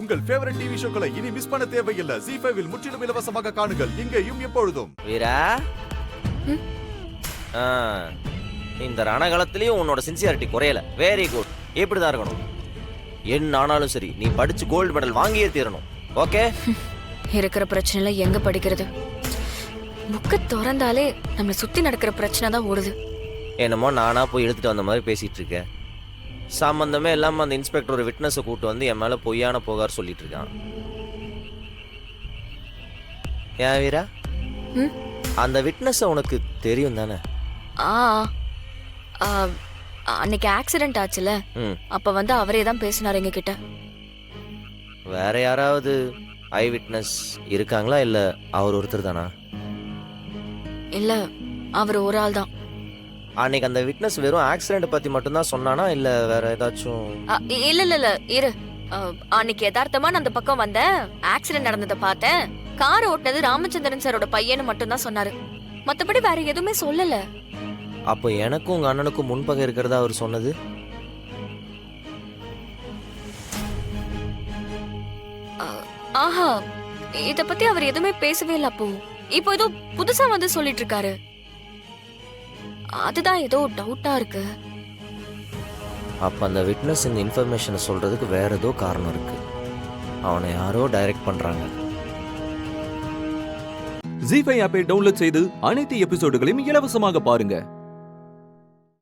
உங்கள் favourite TV ஷோக்களை இனி miss பண்ண தேவையில்லை. ZEE5 இல் முற்றிலும் இலவசமாக காணுங்கள், இங்கேயும் எப்பொழுதும். வீரா, இந்த ரணகாலத்திலயும் உன்னோட சின்சியாரிட்டி குறையல. Very good. இப்படிதான் இருக்கணும். என்ன ஆனாலும் சரி, நீ படிச்சு கோல்டு மெடல் வாங்கியே தீரணும். ஓகே? இருக்கிற பிரச்சனைல எங்க படிக்கிறது? புக்க திறந்தாலே நம்மள சுத்தி நடக்கிற பிரச்சனை தான் ஓடுது. என்னமோ நானா போய் எடுத்துட்டு வந்த மாதிரி பேசிட்டு இருக்கேன். சம்பந்தமே இல்லாம அந்த இன்ஸ்பெக்டர் ஒரு விட்னஸை கூட்டு வந்து என் மேல பொய்யான புகார் சொல்லிட்டு இருக்கான். ஏன் வீரா, அந்த விட்னஸ் உனக்கு தெரியும் தானே? அன்னைக்கு ஆக்சிடென்ட் ஆச்சுல, அப்ப வந்து அவரே தான் பேசினார் எங்க கிட்ட. வேற யாராவது ஐ விட்னஸ் இருக்காங்களா, இல்ல அவர் ஒருத்தர் தானா? இல்ல, அவர் ஒரு ஆள் தான். அன்னைக்கு அந்த விட்னஸ் வெறும் ஆக்சிடென்ட் பத்தி மட்டும் தான் சொன்னானா, இல்ல வேற ஏதாச்சும்? இல்ல இல்ல இல்ல இரு. அன்னைக்கு யதார்த்தமா நான் அந்த பக்கம் வந்தேன், ஆக்சிடென்ட் நடந்ததை பார்த்தேன், கார் ஓட்டுனது ராமச்சந்திரன் சாரோட பையன்னு மட்டும் தான் சொன்னாரு. மத்தபடி வேற எதுவுமே சொல்லல. அப்போ எனக்கும் உங்க அண்ணனுக்கும் முன்பகை இருக்கிறதா அவர் சொன்னது? ஆஹா, இத பத்தி அவர் எதுவுமே பேசவே இல்ல. அப்போ இப்போ ஏதோ புதுசா வந்து சொல்லிட்டு இருக்காரு. அதுதான் ஏதோ டவுட்டா இருக்கு. அப்ப அந்த விட்னஸ் இந்த இன்ஃபர்மேஷனை சொல்றதுக்கு வேற ஏதோ காரணம் இருக்கு. அவனை யாரோ டைரக்ட் பண்றாங்க. ZEE5 ஆப்பை டவுன்லோட் செய்து அனைத்து எபிசோடுகளையும் இலவசமாக பாருங்க.